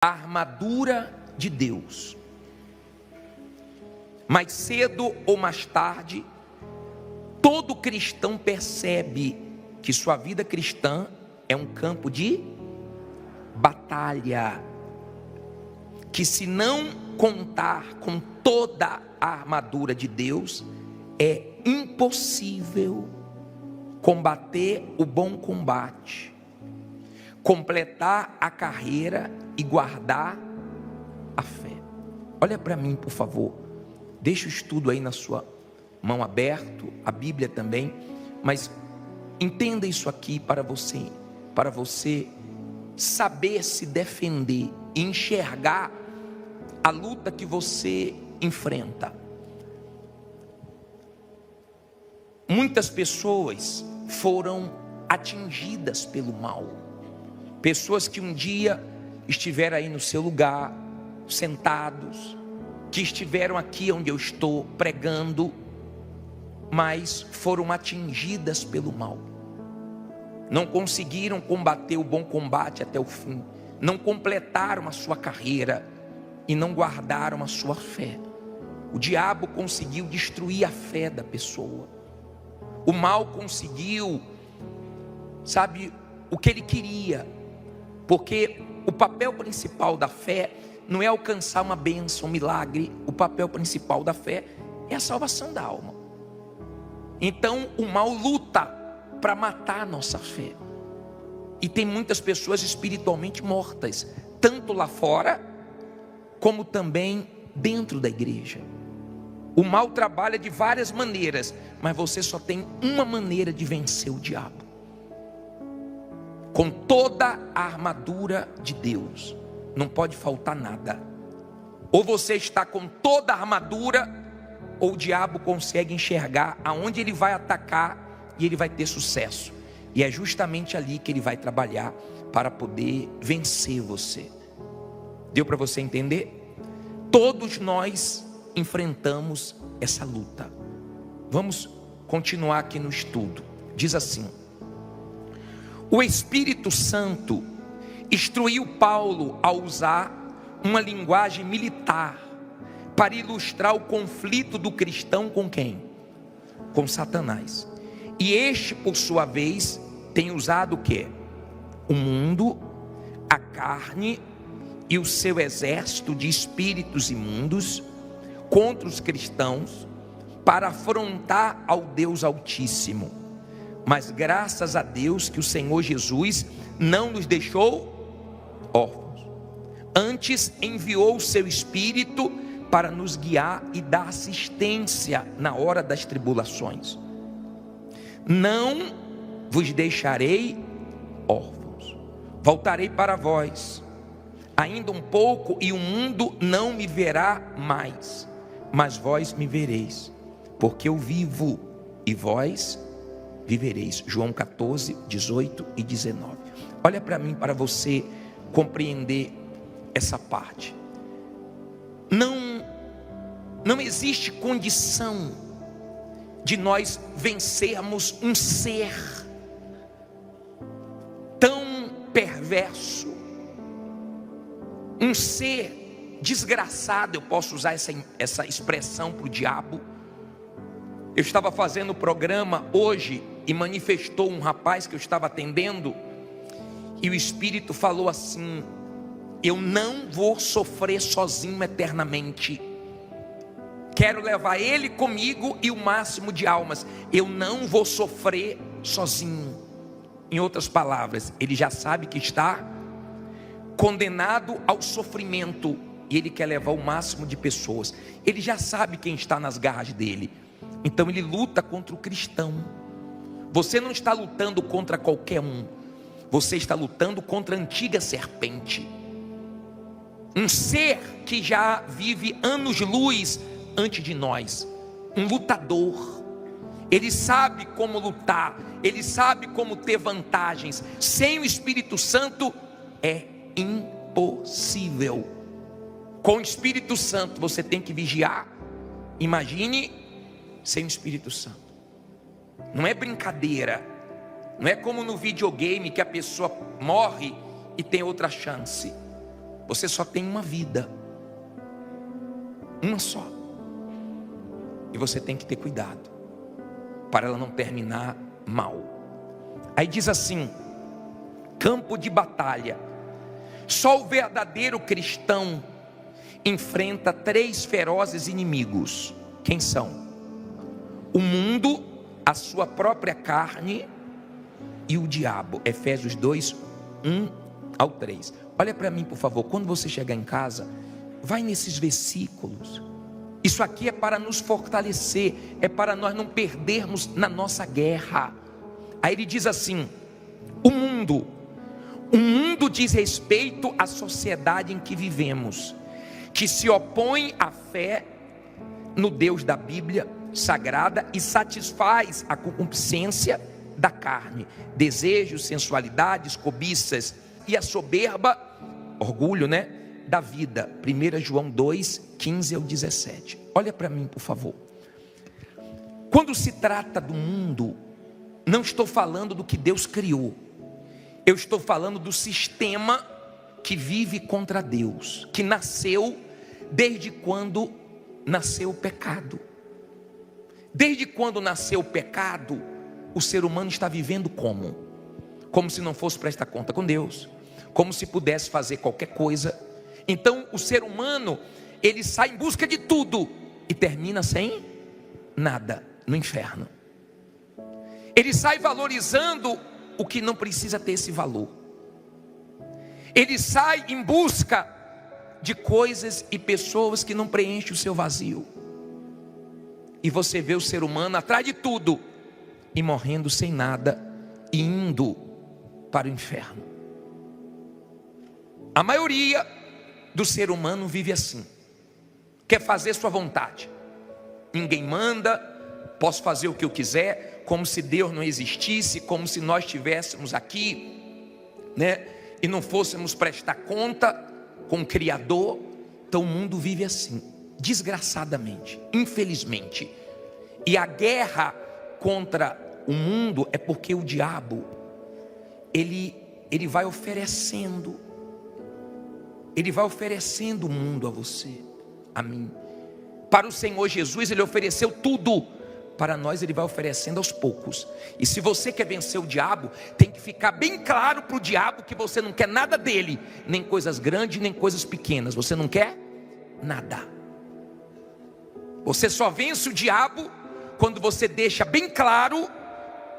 a armadura de Deus. Mais cedo ou mais tarde, todo cristão percebe que sua vida cristã é um campo de batalha, que se não contar com toda a armadura de Deus, é impossível combater o bom combate, completar a carreira e guardar a fé. Olha para mim, por favor. Deixa o estudo aí na sua mão aberto, a Bíblia também, mas entenda isso aqui para você saber se defender e enxergar a luta que você enfrenta. Muitas pessoas foram atingidas pelo mal. Pessoas que um dia estiveram aí no seu lugar, sentados, que estiveram aqui onde eu estou pregando, mas foram atingidas pelo mal. Não conseguiram combater o bom combate até o fim, não completaram a sua carreira e não guardaram a sua fé. O diabo conseguiu destruir a fé da pessoa. O mal conseguiu, sabe, o que ele queria, porque o papel principal da fé não é alcançar uma bênção, um milagre. O papel principal da fé é a salvação da alma. Então o mal luta para matar a nossa fé. E tem muitas pessoas espiritualmente mortas, tanto lá fora, como também dentro da igreja. O mal trabalha de várias maneiras, mas você só tem uma maneira de vencer o diabo: com toda a armadura de Deus. Não pode faltar nada. Ou você está com toda a armadura, ou o diabo consegue enxergar aonde ele vai atacar e ele vai ter sucesso. E é justamente ali que ele vai trabalhar para poder vencer você. Deu para você entender? Todos nós enfrentamos essa luta. Vamos continuar aqui no estudo. Diz assim: o Espírito Santo instruiu Paulo a usar uma linguagem militar para ilustrar o conflito do cristão com quem? Com Satanás. E este, por sua vez, tem usado o quê? O mundo, a carne e o seu exército de espíritos imundos contra os cristãos para afrontar ao Deus Altíssimo. Mas graças a Deus que o Senhor Jesus não nos deixou órfãos. Antes enviou o seu Espírito para nos guiar e dar assistência na hora das tribulações. Não vos deixarei órfãos, voltarei para vós. Ainda um pouco e o mundo não me verá mais, mas vós me vereis, porque eu vivo e vós vivereis. João 14, 18 e 19. Olha para mim, para você compreender essa parte. Não existe condição de nós vencermos um ser tão perverso, um ser desgraçado. Eu posso usar essa expressão para o diabo. Eu estava fazendo o programa hoje e manifestou um rapaz que eu estava atendendo, e o Espírito falou assim: eu não vou sofrer sozinho eternamente, quero levar ele comigo e o máximo de almas. Eu não vou sofrer sozinho. Em outras palavras, ele já sabe que está condenado ao sofrimento e ele quer levar o máximo de pessoas. Ele já sabe quem está nas garras dele, então ele luta contra o cristão. Você não está lutando contra qualquer um, você está lutando contra a antiga serpente, um ser que já vive anos-luz antes de nós, um lutador. Ele sabe como lutar, ele sabe como ter vantagens. Sem o Espírito Santo é impossível. Com o Espírito Santo você tem que vigiar. Imagine sem o Espírito Santo. Não é brincadeira. Não é como no videogame que a pessoa morre e tem outra chance. Você só tem uma vida, uma só, e você tem que ter cuidado para ela não terminar mal. Aí diz assim: campo de batalha. Só o verdadeiro cristão enfrenta 3 ferozes inimigos. Quem são? O mundo, a sua própria carne e o diabo. Efésios 2, 1 ao 3. Olha para mim, por favor. Quando você chegar em casa, vai nesses versículos. Isso aqui é para nos fortalecer, é para nós não perdermos na nossa guerra. Aí ele diz assim: o mundo diz respeito à sociedade em que vivemos, que se opõe à fé no Deus da Bíblia Sagrada e satisfaz a concupiscência da carne, desejos, sensualidades, cobiças e a soberba, orgulho, da vida. 1 João 2, 15 ao 17. Olha para mim, por favor. Quando se trata do mundo, não estou falando do que Deus criou. Eu estou falando do sistema que vive contra Deus, que nasceu desde quando nasceu o pecado. Desde quando nasceu o pecado, o ser humano está vivendo como? Como se não fosse prestar conta com Deus, como se pudesse fazer qualquer coisa. Então o ser humano, ele sai em busca de tudo e termina sem nada, no inferno. Ele sai valorizando o que não precisa ter esse valor. Ele sai em busca de coisas e pessoas que não preenchem o seu vazio. E você vê o ser humano atrás de tudo e morrendo sem nada e indo para o inferno. A maioria do ser humano vive assim, quer fazer sua vontade. Ninguém manda, posso fazer o que eu quiser, como se Deus não existisse, como se nós estivéssemos aqui, e não fôssemos prestar conta com o Criador. Então o mundo vive assim, desgraçadamente, infelizmente. E a guerra contra o mundo é porque o diabo, ele vai oferecendo o mundo a você, a mim. Para o Senhor Jesus, Ele ofereceu tudo. Para nós, Ele vai oferecendo aos poucos. E se você quer vencer o diabo, tem que ficar bem claro para o diabo que você não quer nada dele, nem coisas grandes, nem coisas pequenas. Você não quer nada. Você só vence o diabo quando você deixa bem claro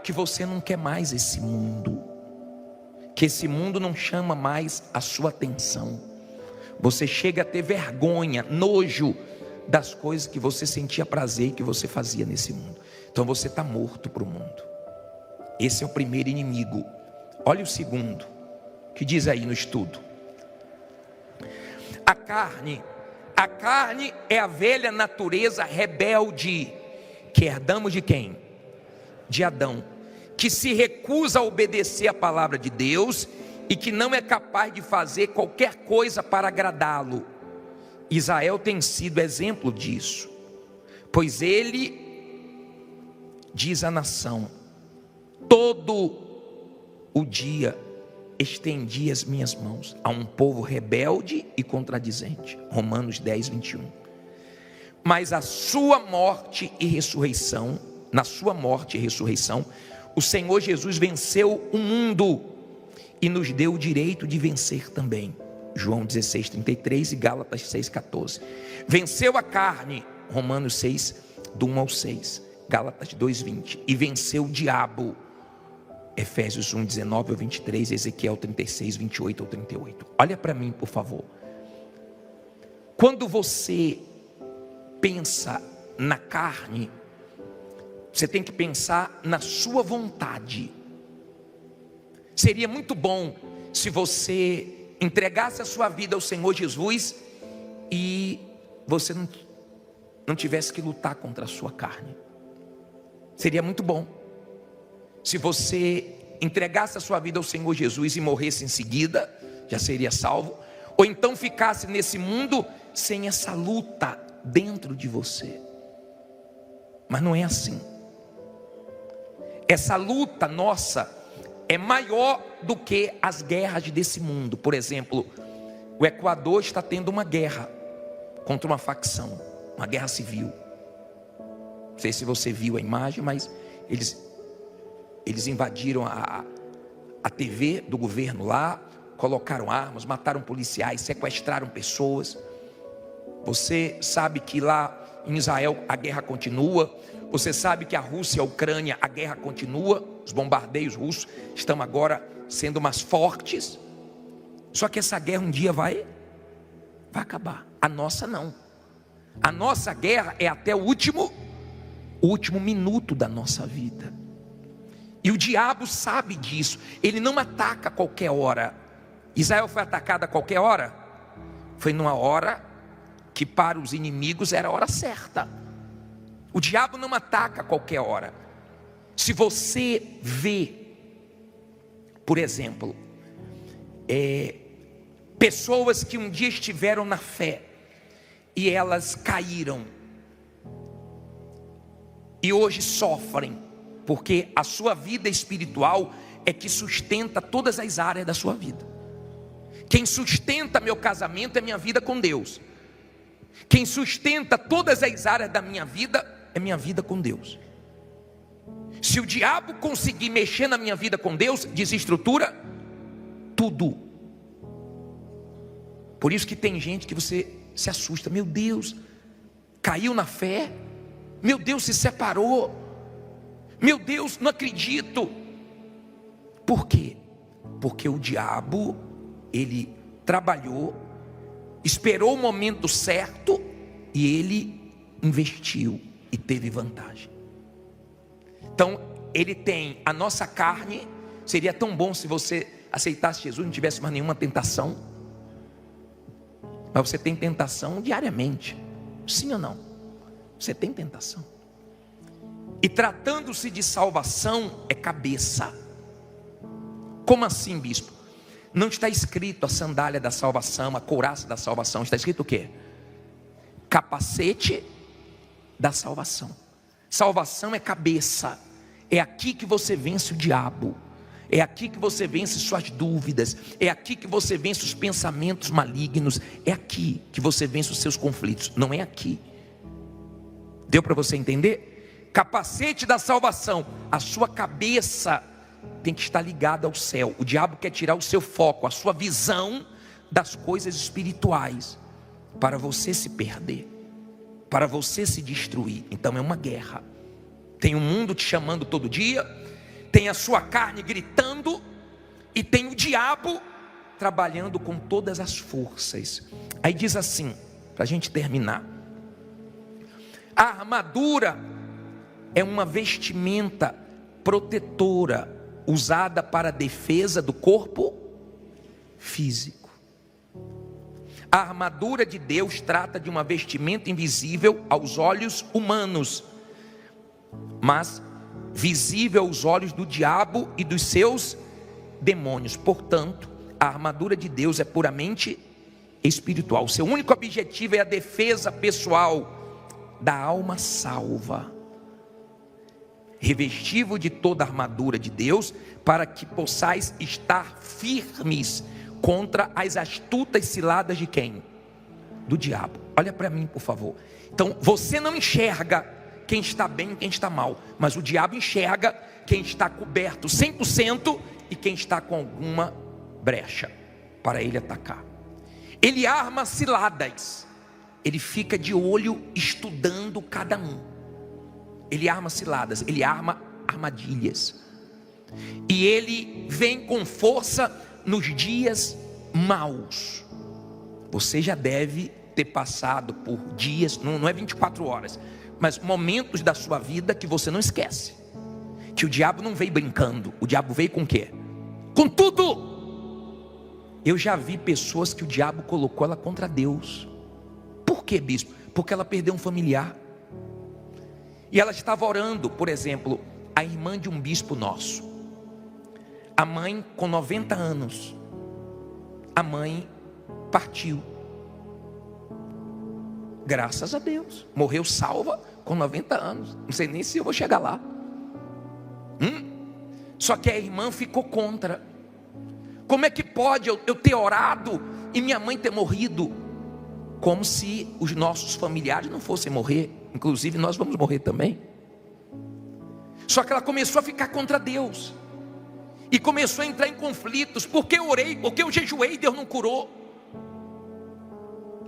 que você não quer mais esse mundo, que esse mundo não chama mais a sua atenção. Você chega a ter vergonha, nojo das coisas que você sentia prazer e que você fazia nesse mundo. Então você está morto para o mundo. Esse é o primeiro inimigo. Olha o segundo, que diz aí no estudo: a carne é a velha natureza rebelde que herdamos de quem? De Adão, que se recusa a obedecer a palavra de Deus e que não é capaz de fazer qualquer coisa para agradá-lo. Israel tem sido exemplo disso, pois ele diz à nação: todo o dia estendi as minhas mãos a um povo rebelde e contradizente. Romanos 10, 21. Mas na sua morte e ressurreição, o Senhor Jesus venceu o mundo e nos deu o direito de vencer também. João 16, 33 e Gálatas 6, 14. Venceu a carne, Romanos 6, do 1 ao 6, Gálatas 2, 20. E venceu o diabo, Efésios 1, 19 ao 23, Ezequiel 36, 28 ao 38. Olha para mim, por favor. Quando você pensa na carne, você tem que pensar na sua vontade. Seria muito bom se você entregasse a sua vida ao Senhor Jesus e você não tivesse que lutar contra a sua carne. Seria muito bom se você entregasse a sua vida ao Senhor Jesus e morresse em seguida, já seria salvo. Ou então ficasse nesse mundo sem essa luta dentro de você. Mas não é assim. Essa luta nossa é maior do que as guerras desse mundo. Por exemplo, O Equador está tendo uma guerra contra uma facção, uma guerra civil. Não sei se você viu a imagem, mas eles invadiram a TV do governo lá, colocaram armas, mataram policiais, sequestraram pessoas. Você sabe que lá em Israel a guerra continua. Você sabe que a Rússia e a Ucrânia, a guerra continua. Os bombardeios russos estão agora sendo mais fortes. Só que essa guerra um dia vai acabar. A nossa não. A nossa guerra é até o último minuto da nossa vida. E o diabo sabe disso. Ele não ataca a qualquer hora. Israel foi atacado a qualquer hora? Foi numa hora que para os inimigos era a hora certa. O diabo não ataca a qualquer hora. Se você vê, por exemplo, pessoas que um dia estiveram na fé e elas caíram e hoje sofrem, porque a sua vida espiritual é que sustenta todas as áreas da sua vida. Quem sustenta meu casamento é minha vida com Deus. Quem sustenta todas as áreas da minha vida é minha vida com Deus. Se o diabo conseguir mexer na minha vida com Deus, desestrutura tudo. Por isso que tem gente que você se assusta. Meu Deus, caiu na fé. Meu Deus, se separou. Meu Deus, não acredito. Por quê? Porque o diabo, ele trabalhou, esperou o momento certo e ele investiu e teve vantagem. Então, ele tem a nossa carne. Seria tão bom se você aceitasse Jesus, não tivesse mais nenhuma tentação. Mas você tem tentação diariamente. Sim ou não? Você tem tentação. E tratando-se de salvação, é cabeça. Como assim, bispo? Não está escrito a sandália da salvação, a couraça da salvação. Está escrito o quê? Capacete da salvação. Salvação é cabeça. É aqui que você vence o diabo. É aqui que você vence suas dúvidas. É aqui que você vence os pensamentos malignos. É aqui que você vence os seus conflitos. Não é aqui. Deu para você entender? Capacete da salvação. A sua cabeça tem que estar ligada ao céu. O diabo quer tirar o seu foco, a sua visão das coisas espirituais, para você se perder, para você se destruir. Então é uma guerra. Tem o mundo te chamando todo dia, tem a sua carne gritando, e tem o diabo trabalhando com todas as forças. Aí diz assim, para a gente terminar: a armadura é uma vestimenta protetora, usada para a defesa do corpo físico. A armadura de Deus trata de uma vestimenta invisível aos olhos humanos, mas visível aos olhos do diabo e dos seus demônios. Portanto, a armadura de Deus é puramente espiritual. Seu único objetivo é a defesa pessoal da alma salva. Revesti-vos de toda a armadura de Deus, para que possais estar firmes contra as astutas ciladas de quem? Do diabo. Olha para mim, por favor. Então, você não enxerga quem está bem e quem está mal, mas o diabo enxerga quem está coberto 100% e quem está com alguma brecha para ele atacar. Ele arma ciladas. Ele fica de olho estudando cada um. Ele arma ciladas, ele arma armadilhas. E ele vem com força nos dias maus. Você já deve ter passado por dias, não é 24 horas, mas momentos da sua vida que você não esquece. Que o diabo não veio brincando, o diabo veio com o quê? Com tudo. Eu já vi pessoas que o diabo colocou ela contra Deus. Por quê, bispo? Porque ela perdeu um familiar. E ela estava orando, por exemplo, a irmã de um bispo nosso. A mãe com 90 anos. A mãe partiu. Graças a Deus. Morreu salva com 90 anos. Não sei nem se eu vou chegar lá. Só que a irmã ficou contra. Como é que pode eu ter orado e minha mãe ter morrido, como se os nossos familiares não fossem morrer, inclusive nós vamos morrer também. Só que ela começou a ficar contra Deus, e começou a entrar em conflitos, porque eu orei, porque eu jejuei, Deus não curou.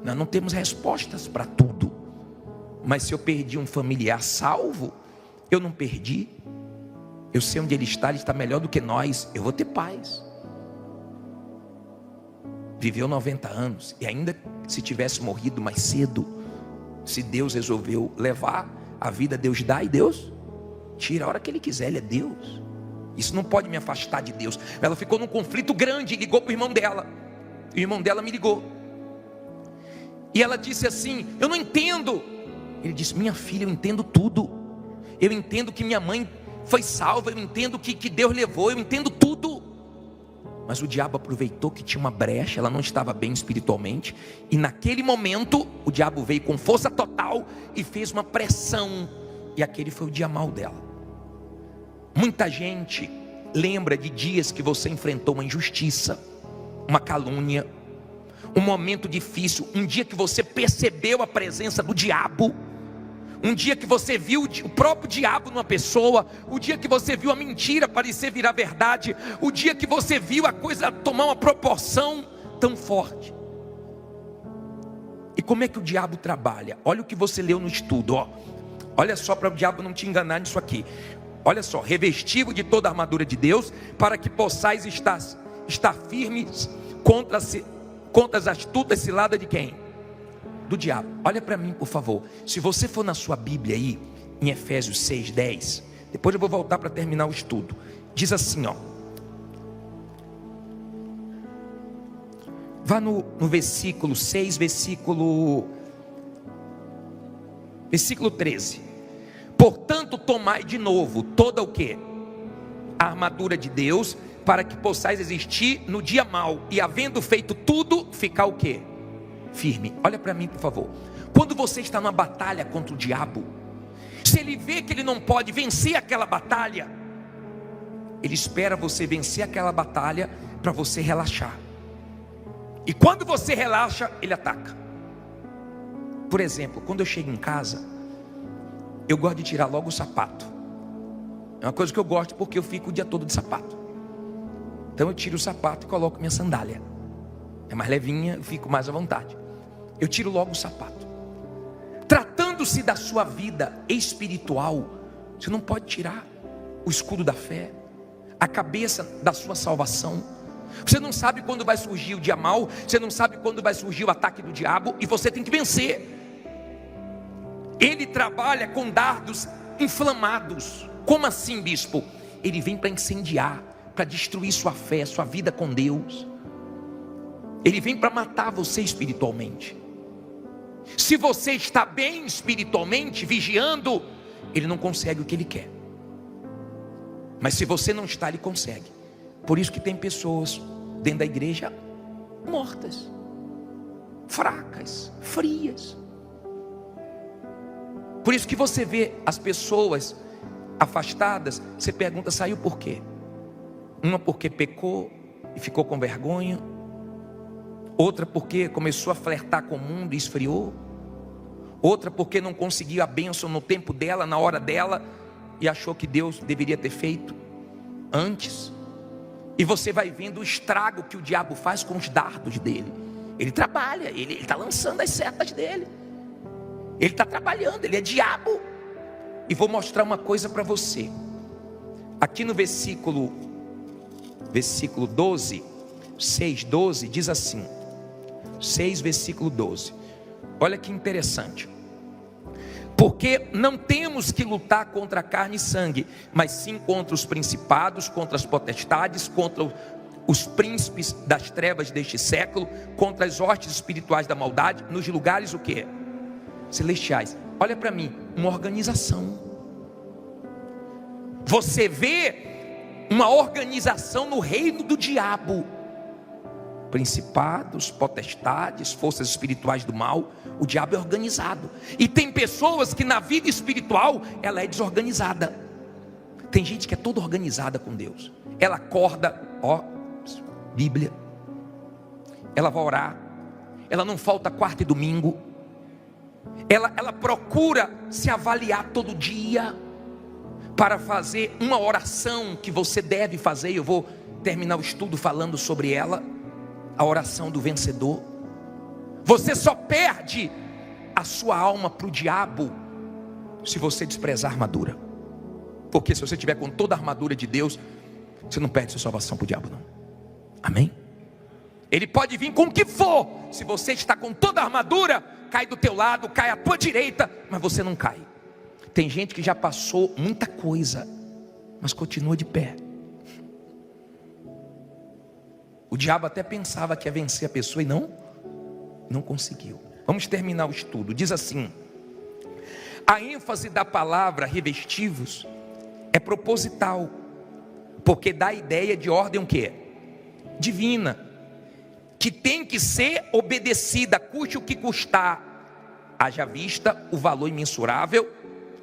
Nós não temos respostas para tudo, mas se eu perdi um familiar salvo, eu não perdi, eu sei onde ele está melhor do que nós, eu vou ter paz. Viveu 90 anos, e ainda se tivesse morrido mais cedo, se Deus resolveu levar, a vida Deus dá e Deus tira a hora que Ele quiser, Ele é Deus. Isso não pode me afastar de Deus. Ela ficou num conflito grande, ligou para o irmão dela, o irmão dela me ligou, e ela disse assim: eu não entendo. Ele disse: minha filha, eu entendo tudo, eu entendo que minha mãe foi salva, eu entendo que Deus levou, eu entendo tudo. Mas o diabo aproveitou que tinha uma brecha, ela não estava bem espiritualmente, e naquele momento o diabo veio com força total e fez uma pressão, e aquele foi o dia mau dela. Muita gente lembra de dias que você enfrentou uma injustiça, uma calúnia, um momento difícil, um dia que você percebeu a presença do diabo, um dia que você viu o próprio diabo numa pessoa, o dia que você viu a mentira parecer virar verdade, o dia que você viu a coisa tomar uma proporção tão forte. E como é que o diabo trabalha? Olha o que você leu no estudo, ó. Olha só, para o diabo não te enganar nisso aqui. Olha só: revestido de toda a armadura de Deus, para que possais estar firmes contra as astutas ciladas de quem? Do diabo. Olha para mim, por favor. Se você for na sua Bíblia aí, em Efésios 6:10, depois eu vou voltar para terminar o estudo. Diz assim, ó. Vá no versículo 6, versículo 13. Portanto, tomai de novo toda o quê? A armadura de Deus, para que possais resistir no dia mau, e havendo feito tudo, ficar o quê? Firme. Olha para mim, por favor. Quando você está numa batalha contra o diabo, se ele vê que ele não pode vencer aquela batalha, ele espera você vencer aquela batalha para você relaxar. E quando você relaxa, ele ataca. Por exemplo, quando eu chego em casa, eu gosto de tirar logo o sapato. É uma coisa que eu gosto, porque eu fico o dia todo de sapato. Então eu tiro o sapato e coloco minha sandália. É mais levinha, eu fico mais à vontade. Eu tiro logo o sapato. Tratando-se da sua vida espiritual, você não pode tirar o escudo da fé, a cabeça da sua salvação. Você não sabe quando vai surgir o dia mau, você não sabe quando vai surgir o ataque do diabo, e você tem que vencer. Ele trabalha com dardos inflamados. Como assim, bispo? Ele vem para incendiar, para destruir sua fé, sua vida com Deus. Ele vem para matar você espiritualmente. Se você está bem espiritualmente, vigiando, ele não consegue o que ele quer. Mas se você não está, ele consegue. Por isso que tem pessoas dentro da igreja mortas, fracas, frias. Por isso que você vê as pessoas afastadas, você pergunta: saiu por quê? Uma porque pecou e ficou com vergonha, outra porque começou a flertar com o mundo e esfriou, outra porque não conseguiu a bênção no tempo dela, na hora dela, e achou que Deus deveria ter feito antes. E você vai vendo o estrago que o diabo faz com os dardos dele. Ele trabalha, ele está lançando as setas dele, ele está trabalhando, ele é diabo. E vou mostrar uma coisa para você. Aqui no versículo 12, 6:12, diz assim, 6 versículo 12. Olha que interessante. Porque não temos que lutar contra a carne e sangue, mas sim contra os principados, contra as potestades, contra os príncipes das trevas deste século, contra as hostes espirituais da maldade, nos lugares o quê? Celestiais. Olha para mim, uma organização. Você vê uma organização no reino do diabo. Principados, potestades, forças espirituais do mal. O diabo é organizado. E tem pessoas que na vida espiritual ela é desorganizada. Tem gente que é toda organizada com Deus. Ela acorda, ó, Bíblia. ela vai orar, ela não falta quarta e domingo, ela procura se avaliar todo dia, para fazer uma oração que você deve fazer. Eu vou terminar o estudo falando sobre ela, a oração do vencedor. Você só perde a sua alma para o diabo se você desprezar a armadura. Porque se você estiver com toda a armadura de Deus, você não perde sua salvação para o diabo, não. Amém? Ele pode vir com o que for. Se você está com toda a armadura, cai do teu lado, cai à tua direita, mas você não cai. Tem gente que já passou muita coisa, mas continua de pé. O diabo até pensava que ia vencer a pessoa e não conseguiu. Vamos terminar o estudo. Diz assim: a ênfase da palavra revestivos é proposital, porque dá a ideia de ordem o quê? Divina, que tem que ser obedecida, custe o que custar, haja vista o valor imensurável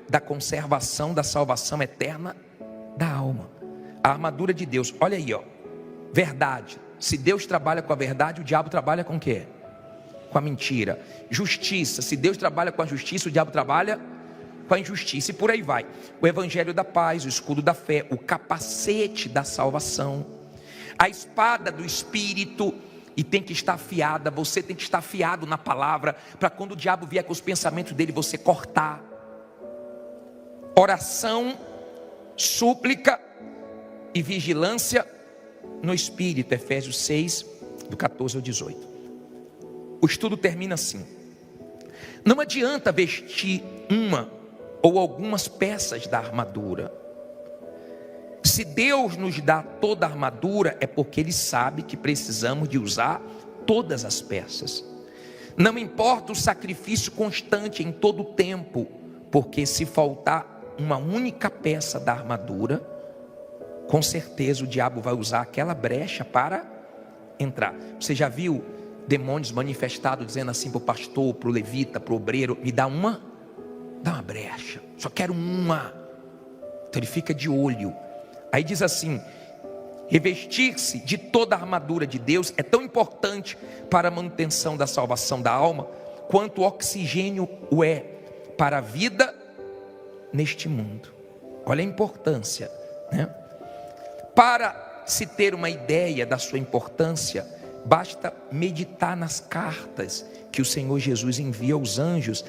da conservação da salvação eterna da alma. A armadura de Deus, olha aí, ó, verdade. Se Deus trabalha com a verdade, o diabo trabalha com o quê? Com a mentira. Justiça, se Deus trabalha com a justiça, o diabo trabalha com a injustiça, e por aí vai. O evangelho da paz, o escudo da fé, o capacete da salvação, a espada do Espírito, e tem que estar afiada. Você tem que estar afiado na palavra, para quando o diabo vier com os pensamentos dele, você cortar. Oração, súplica e vigilância no Espírito, Efésios 6, do 14 ao 18. O estudo termina assim: não adianta vestir uma ou algumas peças da armadura. Se Deus nos dá toda a armadura, é porque Ele sabe que precisamos de usar todas as peças. Não importa o sacrifício constante em todo o tempo, porque se faltar uma única peça da armadura, com certeza o diabo vai usar aquela brecha para entrar. Você já viu demônios manifestados dizendo assim para o pastor, para o levita, para o obreiro: me dá uma brecha, só quero uma. Então ele fica de olho. Aí diz assim: revestir-se de toda a armadura de Deus é tão importante para a manutenção da salvação da alma, quanto o oxigênio o é para a vida neste mundo. Olha a importância, né? Para se ter uma ideia da sua importância, basta meditar nas cartas que o Senhor Jesus envia aos anjos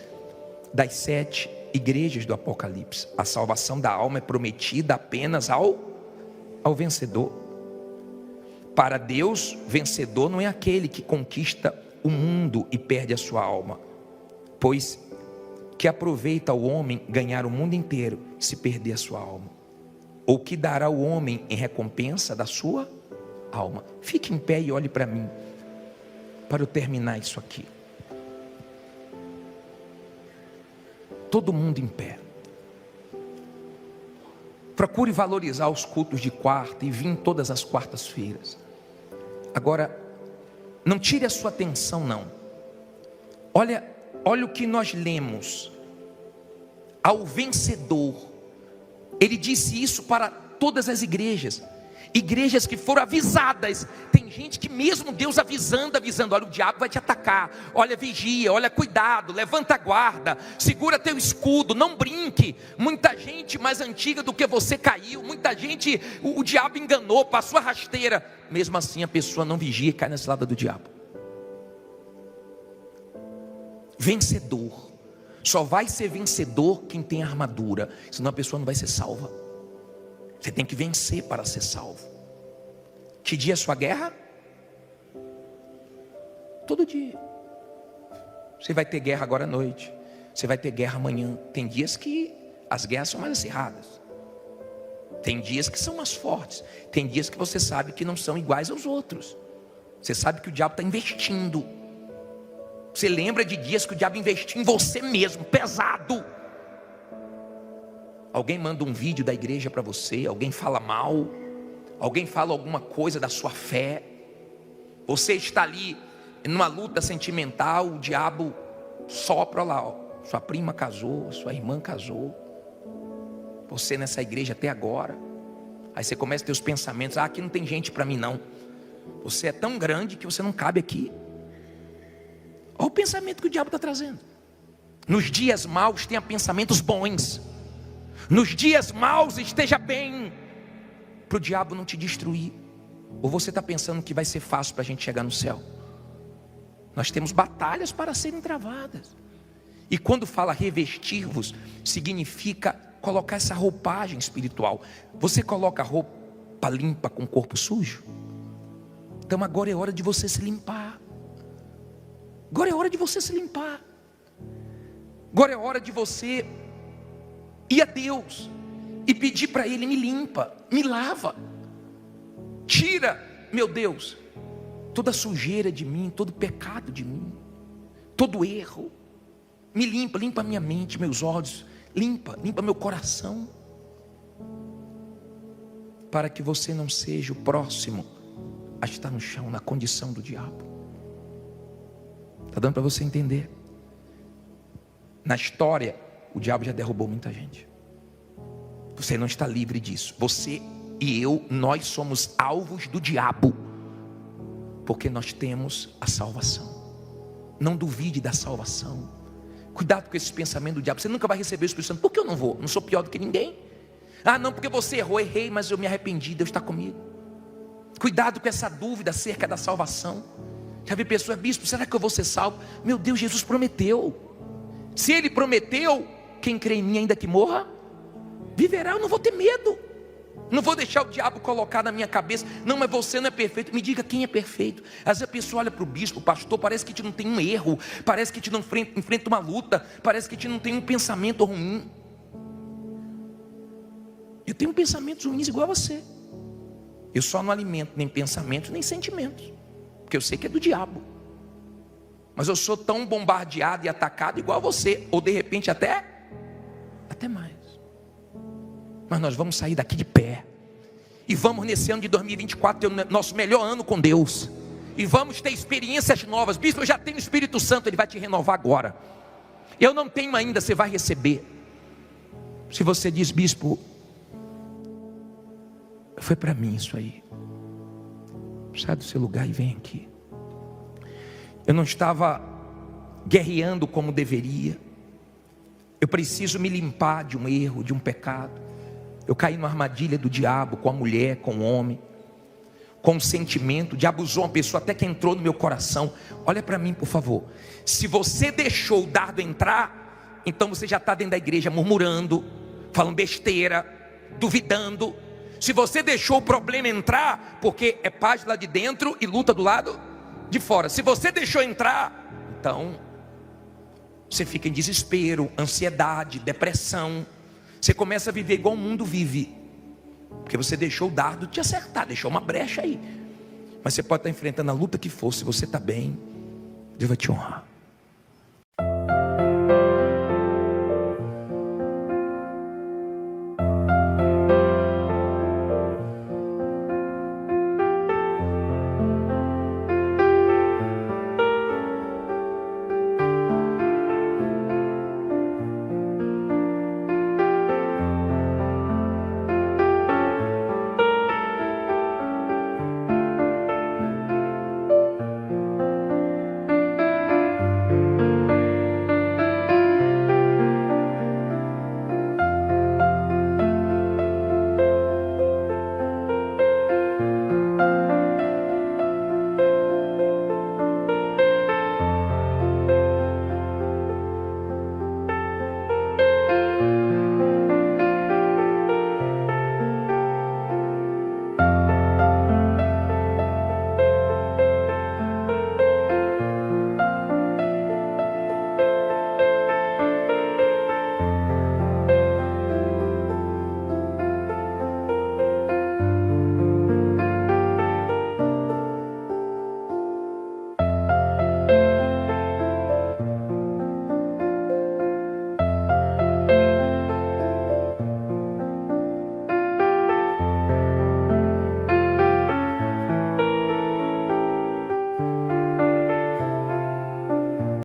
das 7 igrejas do Apocalipse. A salvação da alma é prometida apenas ao vencedor. Para Deus, vencedor não é aquele que conquista o mundo e perde a sua alma, pois que aproveita o homem ganhar o mundo inteiro se perder a sua alma? Ou que dará o homem em recompensa da sua alma? Fique em pé e olhe para mim, para eu terminar isso aqui. Todo mundo em pé. Procure valorizar os cultos de quarta e vir todas as quartas-feiras. Agora, não tire a sua atenção, não. Olha o que nós lemos. Ao vencedor, ele disse isso para todas as igrejas que foram avisadas. Tem gente que mesmo Deus avisando, olha, o diabo vai te atacar, olha, vigia, olha, cuidado, levanta a guarda, segura teu escudo, não brinque. Muita gente mais antiga do que você caiu, muita gente o diabo enganou, passou a rasteira, mesmo assim a pessoa não vigia e cai na cilada do diabo. Vencedor, só vai ser vencedor quem tem armadura, senão a pessoa não vai ser salva. Você tem que vencer para ser salvo. Que dia é a sua guerra? Todo dia. Você vai ter guerra agora à noite, você vai ter guerra amanhã. Tem dias que as guerras são mais acirradas, tem dias que são mais fortes, tem dias que você sabe que não são iguais aos outros. Você sabe que o diabo está investindo. Você lembra de dias que o diabo investiu em você mesmo, pesado. Alguém manda um vídeo da igreja para você, alguém fala mal, alguém fala alguma coisa da sua fé. Você está ali numa luta sentimental, o diabo sopra lá, ó, sua prima casou, sua irmã casou, você nessa igreja até agora. Aí você começa a ter os pensamentos: aqui não tem gente para mim não. Você é tão grande que você não cabe aqui. Olha o pensamento que o diabo está trazendo. Nos dias maus tenha pensamentos bons. Nos dias maus esteja bem, para o diabo não te destruir. Ou você está pensando que vai ser fácil para a gente chegar no céu? Nós temos batalhas para serem travadas. E quando fala revestir-vos, significa colocar essa roupagem espiritual. Você coloca roupa limpa com o corpo sujo? Então agora é hora de você se limpar. Agora é hora de você se limpar. Agora é hora de você ir a Deus e pedir para Ele: me limpa, me lava. Tira, meu Deus, toda sujeira de mim, todo pecado de mim, todo erro. Me limpa, limpa minha mente, meus olhos, limpa meu coração. Para que você não seja o próximo a estar no chão, na condição do diabo. Está dando para você entender? Na história, o diabo já derrubou muita gente. Você não está livre disso. Você e eu, nós somos alvos do diabo, porque nós temos a salvação. Não duvide da salvação. Cuidado com esse pensamento do diabo. Você nunca vai receber o Espírito Santo. Por que eu não vou? Não sou pior do que ninguém. Ah, não, porque você errou. Errei, mas eu me arrependi. Deus está comigo. Cuidado com essa dúvida acerca da salvação. Já vi pessoas: bispo, será que eu vou ser salvo? Meu Deus, Jesus prometeu. Se Ele prometeu, quem crê em mim, ainda que morra, viverá. Eu não vou ter medo. Não vou deixar o diabo colocar na minha cabeça: não, mas você não é perfeito. Me diga quem é perfeito. Às vezes a pessoa olha para o bispo, o pastor, parece que a gente não tem um erro, parece que a gente não enfrenta uma luta, parece que a gente não tem um pensamento ruim. Eu tenho pensamentos ruins igual a você. Eu só não alimento nem pensamentos nem sentimentos, porque eu sei que é do diabo. Mas eu sou tão bombardeado e atacado igual a você, ou de repente até mais. Mas nós vamos sair daqui de pé, e vamos nesse ano de 2024 ter o nosso melhor ano com Deus, e vamos ter experiências novas. Bispo, eu já tenho o Espírito Santo, Ele vai te renovar agora. Eu não tenho ainda, você vai receber. Se você diz: bispo, foi para mim isso aí, sai do seu lugar e vem aqui. Eu não estava guerreando como deveria. Eu preciso me limpar de um erro, de um pecado. Eu caí numa armadilha do diabo, com a mulher, com o homem, com o sentimento. O diabo usou uma pessoa até que entrou no meu coração. Olha para mim, por favor. Se você deixou o dardo entrar, então você já está dentro da igreja murmurando, falando besteira, duvidando. Se você deixou o problema entrar, porque é paz lá de dentro e luta do lado de fora. Se você deixou entrar, então você fica em desespero, ansiedade, depressão. Você começa a viver igual o mundo vive, porque você deixou o dardo te acertar, deixou uma brecha aí. Mas você pode estar enfrentando a luta que for. Se você está bem, Deus vai te honrar.